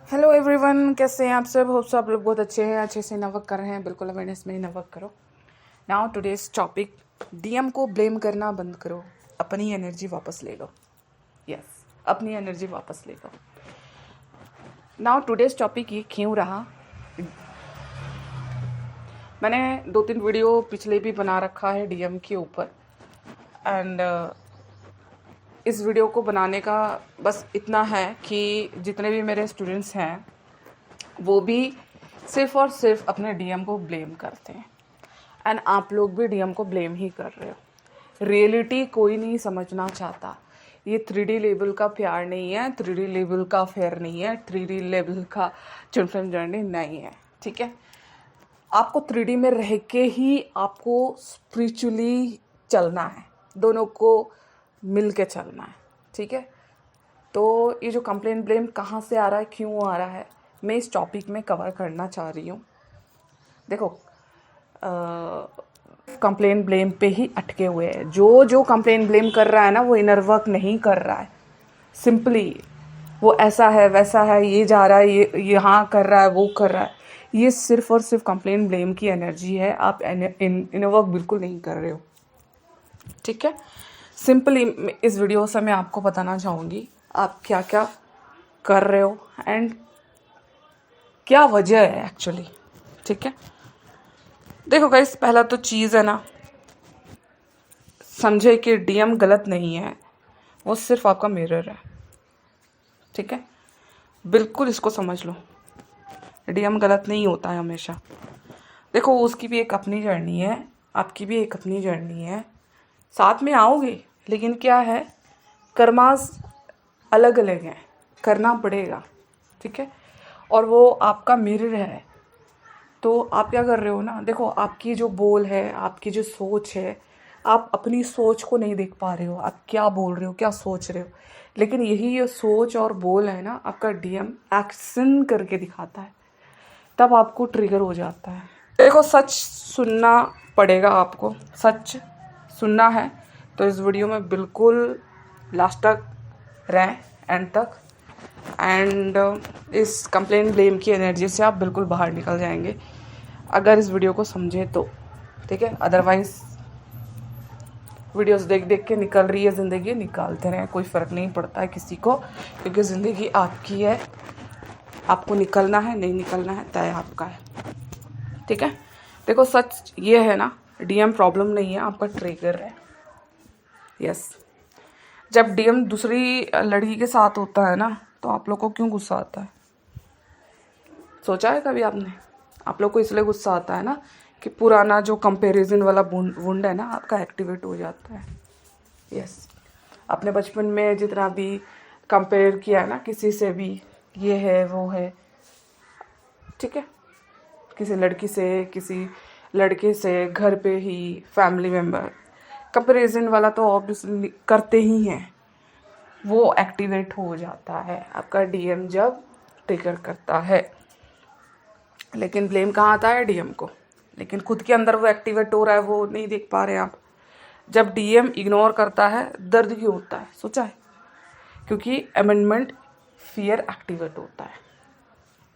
Hello everyone, कैसे हैं आप सब। होप सब लोग बहुत अच्छे से इनवर्क कर रहे हैं। बिल्कुल अवेयरनेस में इनवर्क करो। नाउ टुडेज टॉपिक, डीएम को ब्लेम करना बंद करो, अपनी एनर्जी वापस ले लो। यस, अपनी एनर्जी वापस ले लो। नाउ टुडेज टॉपिक ये क्यों रहा, मैंने 2-3 वीडियो पिछले भी बना रखा है डीएम के ऊपर। एंड इस वीडियो को बनाने का बस इतना है कि जितने भी मेरे स्टूडेंट्स हैं वो भी सिर्फ और सिर्फ अपने डीएम को ब्लेम करते हैं। एंड आप लोग भी डीएम को ब्लेम ही कर रहे हो। रियलिटी कोई नहीं समझना चाहता। ये 3D लेवल का प्यार नहीं है, 3D लेवल का फेयर नहीं है, 3D लेवल का चुनफिल्म जर्नी नहीं है। ठीक है, आपको 3D में रह के ही आपको स्पिरिचुअली चलना है, दोनों को मिल के चलना है। ठीक है, तो ये जो कंप्लेन ब्लेम कहाँ से आ रहा है, क्यों आ रहा है, मैं इस टॉपिक में कवर करना चाह रही हूँ। देखो, कंप्लेन ब्लेम पे ही अटके हुए हैं। जो कंप्लेन ब्लेम कर रहा है ना, वो इनर वर्क नहीं कर रहा है। सिंपली वो ऐसा है वैसा है, ये जा रहा है, ये यहाँ कर रहा है, वो कर रहा है। ये सिर्फ और सिर्फ कंप्लेन ब्लेम की एनर्जी है। आप इनर वर्क बिल्कुल नहीं कर रहे हो। ठीक है, सिंपली इस वीडियो से मैं आपको बताना चाहूँगी आप क्या क्या कर रहे हो एंड क्या वजह है एक्चुअली। ठीक है, देखो गाइस, पहला तो चीज़ है ना, समझे कि डीएम गलत नहीं है, वो सिर्फ आपका मिरर है। ठीक है, बिल्कुल इसको समझ लो। डीएम गलत नहीं होता है हमेशा। देखो, उसकी भी एक अपनी जर्नी है, आपकी भी एक अपनी जर्नी है, साथ में आओगे, लेकिन क्या है, कर्मास अलग अलग हैं, करना पड़ेगा। ठीक है, और वो आपका मिरर है। तो आप क्या कर रहे हो ना, देखो, आपकी जो बोल है, आपकी जो सोच है, आप अपनी सोच को नहीं देख पा रहे हो। आप क्या बोल रहे हो, क्या सोच रहे हो, लेकिन यही ये सोच और बोल है ना, आपका डीएम एक्शन करके दिखाता है, तब आपको ट्रिगर हो जाता है। देखो, सच सुनना पड़ेगा आपको। सच सुनना है तो इस वीडियो में बिल्कुल लास्ट तक रहें, एंड तक। एंड इस कंप्लेन ब्लेम की एनर्जी से आप बिल्कुल बाहर निकल जाएंगे अगर इस वीडियो को समझे तो। ठीक है, अदरवाइज वीडियोस देख देख के निकल रही है ज़िंदगी, निकालते रहें, कोई फ़र्क नहीं पड़ता है किसी को, क्योंकि ज़िंदगी आपकी है। आपको निकलना है, नहीं निकलना है, तय आपका है। ठीक है, देखो, सच ये है ना, डीएम प्रॉब्लम नहीं है, आपका ट्रिगर है। यस, जब डीएम दूसरी लड़की के साथ होता है ना, तो आप लोग को क्यों गुस्सा आता है, सोचा है कभी आपने? आप लोग को इसलिए गुस्सा आता है ना कि पुराना जो कंपैरिजन वाला वुंड है ना, आपका एक्टिवेट हो जाता है। यस, आपने बचपन में जितना भी कंपेयर किया है ना किसी से भी, ये है वो है, ठीक है, किसी लड़की से, किसी लड़के से, घर पे ही, फैमिली मेम्बर, कंपैरिजन वाला तो ऑब्वियसली करते ही हैं। वो एक्टिवेट हो जाता है आपका डीएम जब ट्रिगर करता है। लेकिन ब्लेम कहाँ आता है, डीएम को। लेकिन खुद के अंदर वो एक्टिवेट हो रहा है, वो नहीं देख पा रहे आप। जब डीएम इग्नोर करता है, दर्द क्यों होता है, सोचा है? क्योंकि अमेंडमेंट फियर एक्टिवेट होता है।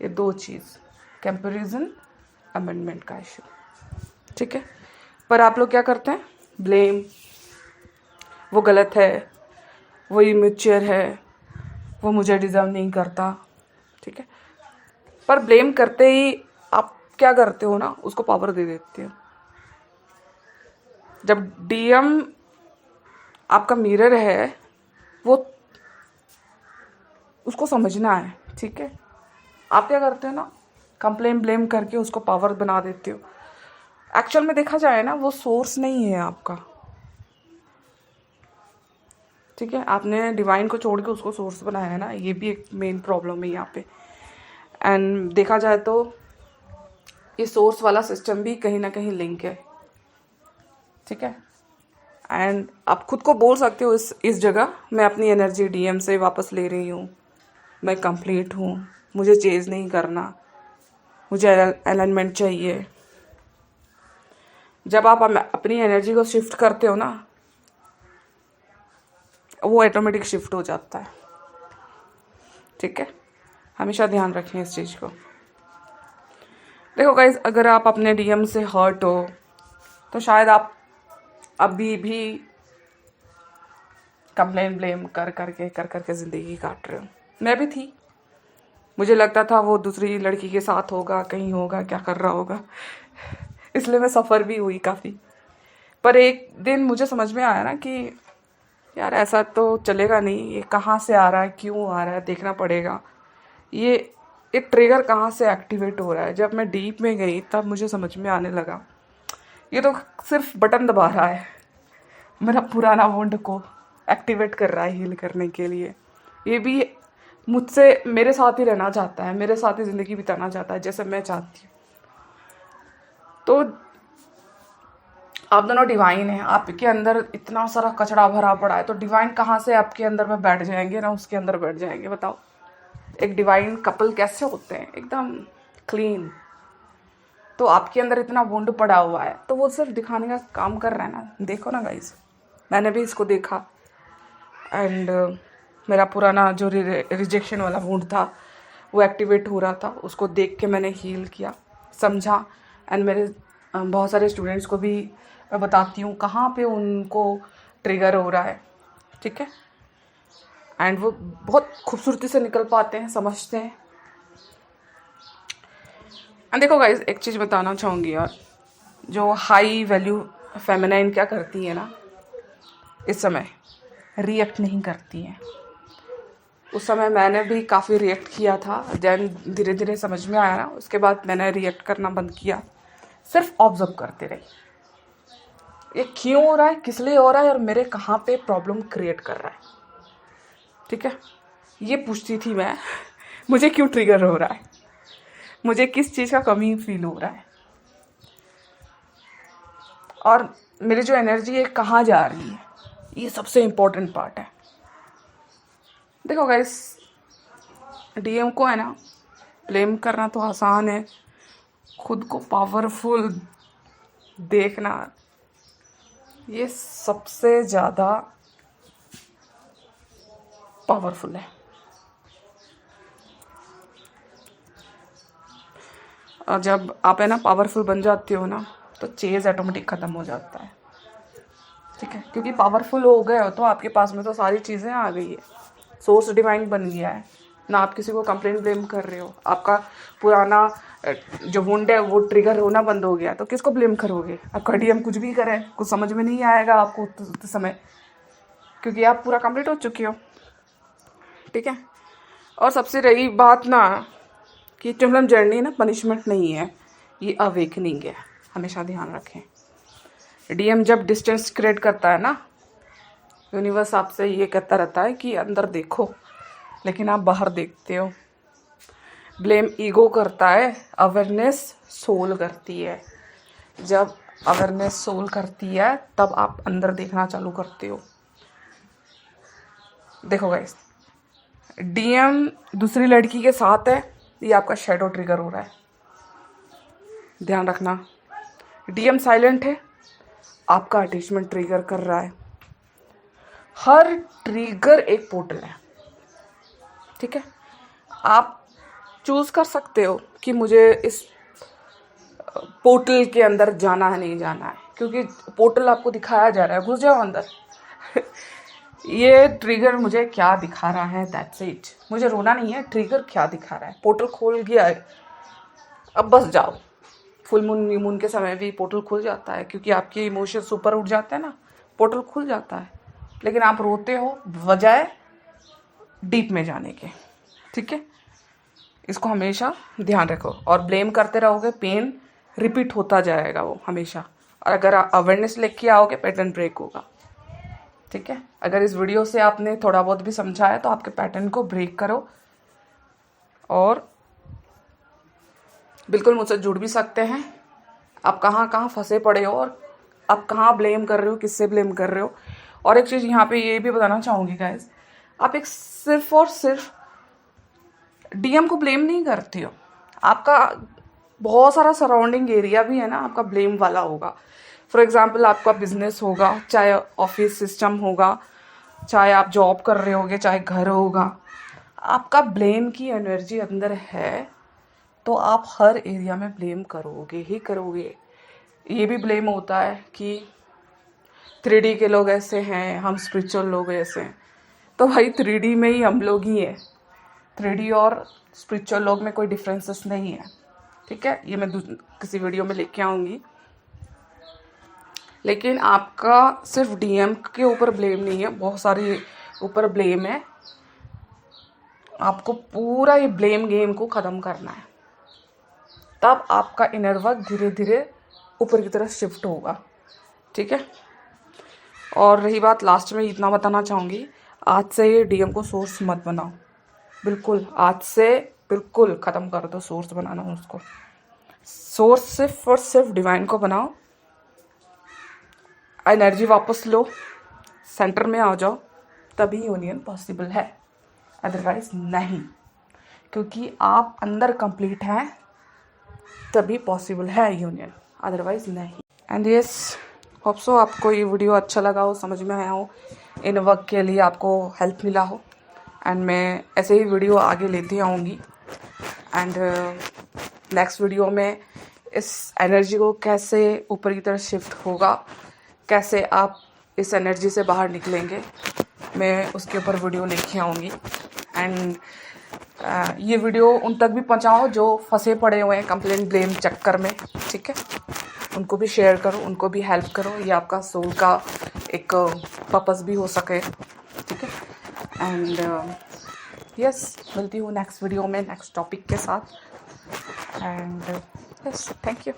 ये दो चीज़, कंपैरिजन, अमेंडमेंट का इशू। ठीक है, पर आप लोग क्या करते हैं, ब्लेम, वो गलत है, वो इमेच्योर है, वो मुझे डिजर्व नहीं करता। ठीक है, पर ब्लेम करते ही आप क्या करते हो ना, उसको पावर दे देते हो। जब डीएम आपका मिरर है, वो उसको समझना है। ठीक है, आप क्या करते हो ना, कंप्लेन ब्लेम करके उसको पावर बना देते हो। एक्चुअल में देखा जाए ना, वो सोर्स नहीं है आपका। ठीक है, आपने डिवाइन को छोड़ के उसको सोर्स बनाया है ना, ये भी एक मेन प्रॉब्लम है यहाँ पे। एंड देखा जाए तो ये सोर्स वाला सिस्टम भी कहीं ना कहीं लिंक है। ठीक है, एंड आप खुद को बोल सकते हो इस जगह, मैं अपनी एनर्जी डीएम से वापस ले रही हूँ, मैं कंप्लीट हूँ, मुझे चेंज नहीं करना, मुझे अलाइनमेंट चाहिए। जब आप अपनी एनर्जी को शिफ्ट करते हो ना, वो ऑटोमेटिक शिफ्ट हो जाता है। ठीक है, हमेशा ध्यान रखें इस चीज़ को। देखो गाइज, अगर आप अपने डीएम से हर्ट हो तो शायद आप अभी भी कंप्लेन ब्लेम कर करके ज़िंदगी काट रहे हो। मैं भी थी, मुझे लगता था वो दूसरी लड़की के साथ होगा, कहीं होगा, क्या कर रहा होगा, इसलिए मैं सफ़र भी हुई काफ़ी। पर एक दिन मुझे समझ में आया ना कि यार ऐसा तो चलेगा नहीं, ये कहाँ से आ रहा है, क्यों आ रहा है, देखना पड़ेगा। ये ट्रिगर कहाँ से एक्टिवेट हो रहा है। जब मैं डीप में गई तब मुझे समझ में आने लगा ये तो सिर्फ बटन दबा रहा है, मेरा पुराना वुंड को एक्टिवेट कर रहा है हील करने के लिए। ये भी मुझसे मेरे साथ ही रहना चाहता है, मेरे साथ ही ज़िंदगी बिताना चाहता है जैसे मैं चाहती हूँ। तो आप दोनों डिवाइन हैं, आपके अंदर इतना सारा कचरा भरा पड़ा है, तो डिवाइन कहाँ से आपके अंदर में बैठ जाएंगे ना उसके अंदर बैठ जाएंगे, बताओ। एक डिवाइन कपल कैसे होते हैं, एकदम क्लीन। तो आपके अंदर इतना वुंड पड़ा हुआ है तो वो सिर्फ दिखाने का काम कर रहा है ना। देखो ना गाइस, मैंने भी इसको देखा एंड मेरा पुराना जो रिजेक्शन वाला वुंड था वो एक्टिवेट हो रहा था, उसको देख के मैंने हील किया, समझा। एंड मेरे बहुत सारे स्टूडेंट्स को भी मैं बताती हूँ कहाँ पे उनको ट्रिगर हो रहा है, ठीक है। एंड वो बहुत खूबसूरती से निकल पाते हैं, समझते हैं। एंड देखो गाइस, एक चीज़ बताना चाहूँगी यार, जो हाई वैल्यू फेमिनाइन क्या करती है ना, इस समय रिएक्ट नहीं करती है। उस समय मैंने भी काफ़ी रिएक्ट किया था, देन धीरे धीरे समझ में आया ना, उसके बाद मैंने रिएक्ट करना बंद किया, सिर्फ ऑब्जर्व करते रही ये क्यों हो रहा है, किस लिए हो रहा है और मेरे कहाँ पे प्रॉब्लम क्रिएट कर रहा है, ठीक है। ये पूछती थी मैं मुझे क्यों ट्रिगर हो रहा है, मुझे किस चीज़ का कमी फील हो रहा है और मेरी जो एनर्जी है कहाँ जा रही है, ये सबसे इम्पोर्टेंट पार्ट है। देखो गाइस, डीएम को है ना ब्लेम करना तो आसान है, खुद को पावरफुल देखना ये सबसे ज़्यादा पावरफुल है। और जब आप है ना पावरफुल बन जाते हो ना तो चेज ऑटोमेटिक ख़त्म हो जाता है, ठीक है। क्योंकि पावरफुल हो गए हो तो आपके पास में तो सारी चीज़ें आ गई है, सोर्स डिवाइन बन गया है ना, आप किसी को कंप्लेन ब्लेम कर रहे हो, आपका पुराना जो वुंड है वो ट्रिगर होना बंद हो गया, तो किसको ब्लेम करोगे। आपका डीएम कुछ भी करे कुछ समझ में नहीं आएगा आपको उस समय, क्योंकि आप पूरा कंप्लीट हो चुके हो, ठीक है। और सबसे रही बात ना कि ट्विन जर्नी ना पनिशमेंट नहीं है, ये अवेकनिंग है, हमेशा ध्यान रखें। डीएम जब डिस्टेंस क्रिएट करता है ना, यूनिवर्स आपसे ये कहता रहता है कि अंदर देखो, लेकिन आप बाहर देखते हो। ब्लेम ईगो करता है, अवेयरनेस सोल करती है। जब अवेयरनेस सोल करती है तब आप अंदर देखना चालू करते हो। देखो गाइस, डीएम दूसरी लड़की के साथ है, ये आपका शैडो ट्रिगर हो रहा है, ध्यान रखना। डीएम साइलेंट है, आपका अटैचमेंट ट्रिगर कर रहा है। हर ट्रिगर एक पोर्टल है, ठीक है। आप चूज कर सकते हो कि मुझे इस पोर्टल के अंदर जाना है नहीं जाना है, क्योंकि पोर्टल आपको दिखाया जा रहा है, घुस जाओ अंदर ये ट्रिगर मुझे क्या दिखा रहा है, दैट्स इट। मुझे रोना नहीं है, ट्रिगर क्या दिखा रहा है, पोर्टल खोल गया है, अब बस जाओ। फुल मून न्यू मून के समय भी पोर्टल खुल जाता है, क्योंकि आपके इमोशंस ऊपर उठ जाते हैं ना, पोर्टल खुल जाता है। लेकिन आप रोते हो बजाय डीप में जाने के, ठीक है। इसको हमेशा ध्यान रखो, और ब्लेम करते रहोगे पेन रिपीट होता जाएगा वो हमेशा। और अगर आप अवेयरनेस लेके आओगे पैटर्न ब्रेक होगा, ठीक है। अगर इस वीडियो से आपने थोड़ा बहुत भी समझा है तो आपके पैटर्न को ब्रेक करो, और बिल्कुल मुझसे जुड़ भी सकते हैं। आप कहाँ कहाँ फंसे पड़े हो और आप कहाँ ब्लेम कर रहे हो, किससे ब्लेम कर रहे हो। और एक चीज़ यहाँ पे ये भी बताना चाहूँगी गाइस, आप एक सिर्फ और सिर्फ डीएम को ब्लेम नहीं करते हो, आपका बहुत सारा सराउंडिंग एरिया भी है ना आपका ब्लेम वाला होगा। फॉर एग्जांपल आपका बिजनेस होगा, चाहे ऑफिस सिस्टम होगा, चाहे आप जॉब कर रहे होगे, चाहे घर होगा, आपका ब्लेम की एनर्जी अंदर है तो आप हर एरिया में ब्लेम करोगे ही करोगे। ये भी ब्लेम होता है कि 3D के लोग ऐसे हैं, हम स्पिरिचुअल लोग ऐसे हैं। तो भाई 3D में ही हम लोग ही हैं, 3D और स्पिरिचुअल लोग में कोई डिफरेंसेस नहीं है, ठीक है। ये मैं किसी वीडियो में लेके आऊँगी। लेकिन आपका सिर्फ DM के ऊपर ब्लेम नहीं है, बहुत सारे ऊपर ब्लेम है। आपको पूरा ये ब्लेम गेम को ख़त्म करना है, तब आपका इनर वर्क धीरे धीरे ऊपर की तरफ शिफ्ट होगा, ठीक है। और रही बात, लास्ट में इतना बताना चाहूँगी, आज से ये DM को सोर्स मत बनाओ, बिल्कुल आज से बिल्कुल ख़त्म कर दो सोर्स बनाना उसको। सोर्स सिर्फ और सिर्फ डिवाइन को बनाओ, एनर्जी वापस लो, सेंटर में आ जाओ, तभी यूनियन पॉसिबल है, अदरवाइज नहीं। क्योंकि आप अंदर कंप्लीट हैं तभी पॉसिबल है यूनियन, अदरवाइज नहीं। एंड यस, होप सो आपको ये वीडियो अच्छा लगा हो, समझ में आया हो, इन वर्क के लिए आपको हेल्प मिला हो। एंड मैं ऐसे ही वीडियो आगे लेती आऊँगी। एंड नेक्स्ट वीडियो में इस एनर्जी को कैसे ऊपर की तरफ शिफ्ट होगा, कैसे आप इस एनर्जी से बाहर निकलेंगे, मैं उसके ऊपर वीडियो लेके आऊँगी। एंड ये वीडियो उन तक भी पहुँचाओ जो फंसे पड़े हुए हैं कंप्लेंट ब्लेम चक्कर में, ठीक है। उनको भी शेयर करो, उनको भी हेल्प करो, ये आपका सोल का एक पर्पस भी हो सके, ठीक है। एंड यस, मिलती हूँ नेक्स्ट वीडियो में नेक्स्ट टॉपिक के साथ। And yes, thank you.